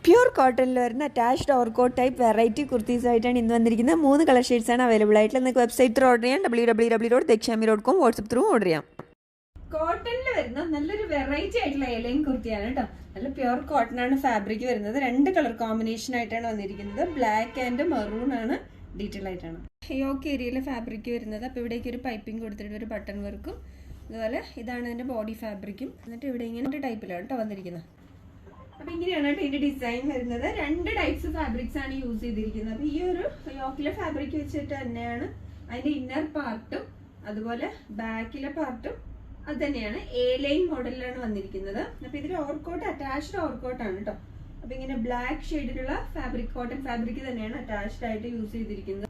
Pure കോട്ടണിൽ വരുന്ന attached overcoat type variety kurtis ആയിട്ടാണ് ഇന്ന് വന്നിരിക്കുന്നത്. 3 കളർ ഷെയ്ഡ്സാണ് അവൈലബിൾ ആയിട്ടുള്ളത്. നിങ്ങൾക്ക് വെബ്സൈറ്റ് ത്രൂ ഓർഡർ ചെയ്യാം, www.dekshami.com, വാട്സ്ആപ്പ് ത്രൂ ഓർഡർ ചെയ്യാം. കോട്ടണിൽ വരുന്ന നല്ലൊരു വെറൈറ്റി ആയിട്ടുള്ള എലൈൻ കുർത്തിയാണ് കേട്ടോ. നല്ല പ്യൂർ കോട്ടൺ ആണ് ഫാബ്രിക് വരുന്നത്. 2 കളർ കോമ്പിനേഷൻ ആയിട്ടാണ് വന്നിരിക്കുന്നത്. ബ്ലാക്ക് ആൻഡ് മെറൂൺ ആണ്, ഡീറ്റെയിൽ ആയിട്ടാണ് യോക്ക് ഏരിയയിലെ ഫാബ്രിക് വരുന്നത്. അപ്പോൾ ഇവിടേക്ക് ഒരു പൈപ്പിംഗ് കൊടുത്തിട്ട് ഒരു ബട്ടൺ വർക്കും, അതുപോലെ ഇതാണ് ഇതിന്റെ ബോഡി ഫാബ്രിക്കും. എന്നിട്ട് ഇവിടെ ഇങ്ങനെ ടൈപ്പിലാണ് കേട്ടോ വന്നിരിക്കുന്നത്. അപ്പൊ ഇങ്ങനെയാണ് കേട്ടോ ഇതിന്റെ ഡിസൈൻ വരുന്നത്. 2 ടൈപ്സ് ഫാബ്രിക്സ് ആണ് യൂസ് ചെയ്തിരിക്കുന്നത്. അപ്പൊ ഈ ഒരു യോക്കിലെ ഫാബ്രിക് വെച്ചിട്ട് തന്നെയാണ് അതിന്റെ ഇന്നർ പാർട്ടും അതുപോലെ ബാക്കിലെ പാർട്ടും അത് തന്നെയാണ് എ ലൈൻ മോഡലിലാണ് വന്നിരിക്കുന്നത്. അപ്പൊ ഇതിൽ ഓവർകോട്ട് അറ്റാച്ച്ഡ് ഓവർകോട്ട് ആണ് കേട്ടോ. അപ്പൊ ഇങ്ങനെ ബ്ലാക്ക് ഷെയ്ഡിലുള്ള ഫാബ്രിക്, കോട്ടൺ ഫാബ്രിക് തന്നെയാണ് അറ്റാച്ച്ഡ് ആയിട്ട് യൂസ് ചെയ്തിരിക്കുന്നത്.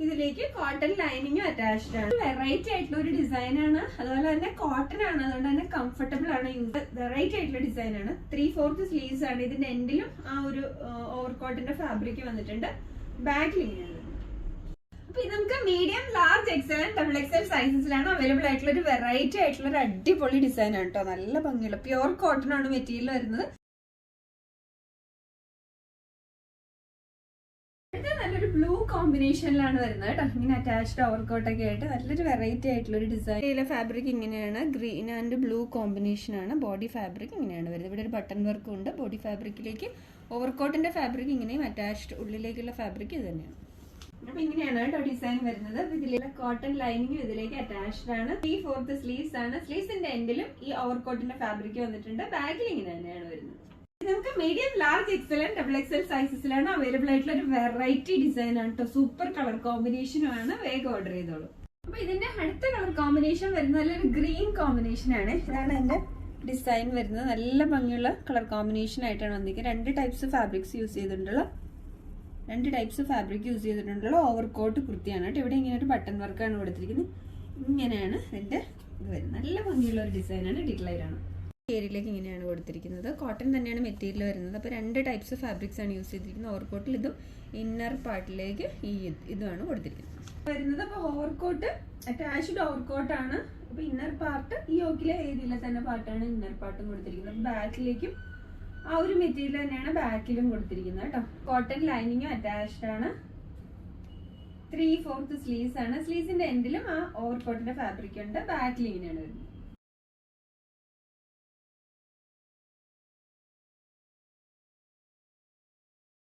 ഇതിലേക്ക് കോട്ടൺ ലൈനിങ്ങും അറ്റാച്ച്ഡ് ആണ്. വെറൈറ്റി ആയിട്ടുള്ള ഒരു ഡിസൈൻ ആണ്, അതുപോലെ തന്നെ കോട്ടൺ ആണ്, അതുകൊണ്ട് തന്നെ കംഫർട്ടബിൾ ആണ്. യൂസ് വെറൈറ്റി ആയിട്ടുള്ള ഡിസൈൻ ആണ്. 3/4 സ്ലീവ്സ് ആണ്. ഇതിന്റെ എൻഡിലും ആ ഒരു ഓവർകോട്ടിന്റെ ഫാബ്രിക് വന്നിട്ടുണ്ട്. ബാക്കിൽ ഇങ്ങനെയാണ്. അപ്പൊ ഇത് നമുക്ക് medium, large, XL and double XL സൈസസിലാണ് അവൈലബിൾ ആയിട്ടുള്ള ഒരു വെറൈറ്റി ആയിട്ടുള്ള ഒരു അടിപൊളി ഡിസൈൻ ആണ് കേട്ടോ. നല്ല ഭംഗിയുള്ള പ്യൂർ കോട്ടൺ ആണ് മെറ്റീരിയൽ വരുന്നത്. നല്ലൊരു ബ്ലൂ കോമ്പിനേഷനിലാണ് വരുന്നത് കേട്ടോ. ഇങ്ങനെ അറ്റാച്ച്ഡ് ഓവർകോട്ടൊക്കെ ആയിട്ട് നല്ലൊരു വെറൈറ്റി ആയിട്ടുള്ള ഒരു ഡിസൈൻ. ഇതിലെ ഫാബ്രിക് ഇങ്ങനെയാണ്, ഗ്രീൻ ആൻഡ് ബ്ലൂ കോമ്പിനേഷൻ ആണ്. ബോഡി ഫാബ്രിക് ഇങ്ങനെയാണ് വരുന്നത്. ഇവിടെ ഒരു ബട്ടൺ വർക്കും ഉണ്ട്. ബോഡി ഫാബ്രിക്കിലേക്ക് ഓവർകോട്ടിന്റെ ഫാബ്രിക് ഇങ്ങനെയും അറ്റാച്ച്ഡ്, ഉള്ളിലേക്കുള്ള ഫാബ്രിക് ഇത് തന്നെയാണ്. അപ്പൊ ഇങ്ങനെയാണ് കേട്ടോ ഡിസൈൻ വരുന്നത്. ഇതിലുള്ള കോട്ടൺ ലൈനിങ്ങും ഇതിലേക്ക് അറ്റാച്ച്ഡ് ആണ്. 3/4 സ്ലീവ്സ് ആണ്. സ്ലീവ്സിന്റെ എൻഡിലും ഈ ഓവർകോട്ടിന്റെ ഫാബ്രിക് വന്നിട്ടുണ്ട്. ബാക്കിൽ ഇങ്ങനെ തന്നെയാണ് വരുന്നത്. നമുക്ക് medium, large, XL and double XL സൈസസിലാണ് അവൈലബിൾ ആയിട്ടുള്ള ഒരു വെറൈറ്റി ഡിസൈൻ ആണ് കേട്ടോ. സൂപ്പർ കളർ കോമ്പിനേഷനും ആണ്. വേഗം ഓർഡർ ചെയ്തോളൂ. അപ്പൊ ഇതിന്റെ അടുത്ത കളർ കോമ്പിനേഷൻ വരുന്നത് നല്ലൊരു ഗ്രീൻ കോമ്പിനേഷൻ ആണ്. ഇതാണ് എന്റെ ഡിസൈൻ വരുന്നത്. നല്ല ഭംഗിയുള്ള കളർ കോമ്പിനേഷൻ ആയിട്ടാണ് വന്നിരിക്കുന്നത്. 2 ടൈപ്സ് ഫാബ്രിക്സ് യൂസ് ചെയ്തിട്ടുണ്ടല്ലോ. 2 ടൈപ്സ് ഫാബ്രിക് യൂസ് ചെയ്തിട്ടുണ്ടല്ലോ. ഓവർകോട്ട് കുർത്തിയാണ് കേട്ടോ. ഇവിടെ ഇങ്ങനെ ഒരു ബട്ടൺ വർക്കാണ് കൊടുത്തിരിക്കുന്നത്. ഇങ്ങനെയാണ് ഇതിന്റെ ഇത് വരുന്നത്. നല്ല ഭംഗിയുള്ള ഒരു ഡിസൈനാണ്, ഡീറ്റെയിൽ ആണ്. ഏരിയയിലേക്ക് ഇങ്ങനെയാണ് കൊടുത്തിരിക്കുന്നത്. കോട്ടൺ തന്നെയാണ് മെറ്റീരിയൽ വരുന്നത്. അപ്പോൾ 2 ടൈപ്സ് ഫാബ്രിക്സ് ആണ് യൂസ് ചെയ്തിരിക്കുന്നത്. ഓവർകോട്ടിൽ ഇതും ഇന്നർ പാർട്ടിലേക്ക് ഇതുമാണ് കൊടുത്തിരിക്കുന്നത് വരുന്നത്. അപ്പോൾ ഓവർകോട്ട് അറ്റാച്ച്ഡ് ഓവർകോട്ടാണ്. അപ്പോൾ ഇന്നർ പാർട്ട് ഈ യോക്കിലെ ഏരിയയിലെ തന്നെ പാർട്ടാണ് ഇന്നർ പാർട്ടും കൊടുത്തിരിക്കുന്നത്. ബാക്കിലേക്കും ആ ഒരു മെറ്റീരിയൽ തന്നെയാണ് ബാക്കിലും കൊടുത്തിരിക്കുന്നത് കേട്ടോ. കോട്ടൺ ലൈനിങ്ങും അറ്റാച്ച്ഡ് ആണ്. 3/4 സ്ലീവ്സ് ആണ്. സ്ലീവ്സിന്റെ എൻഡിലും ആ ഓവർകോട്ടിന്റെ ഫാബ്രിക് ഉണ്ട്. ബാക്കിൽ ഇങ്ങനെയാണ് വരുന്നത്.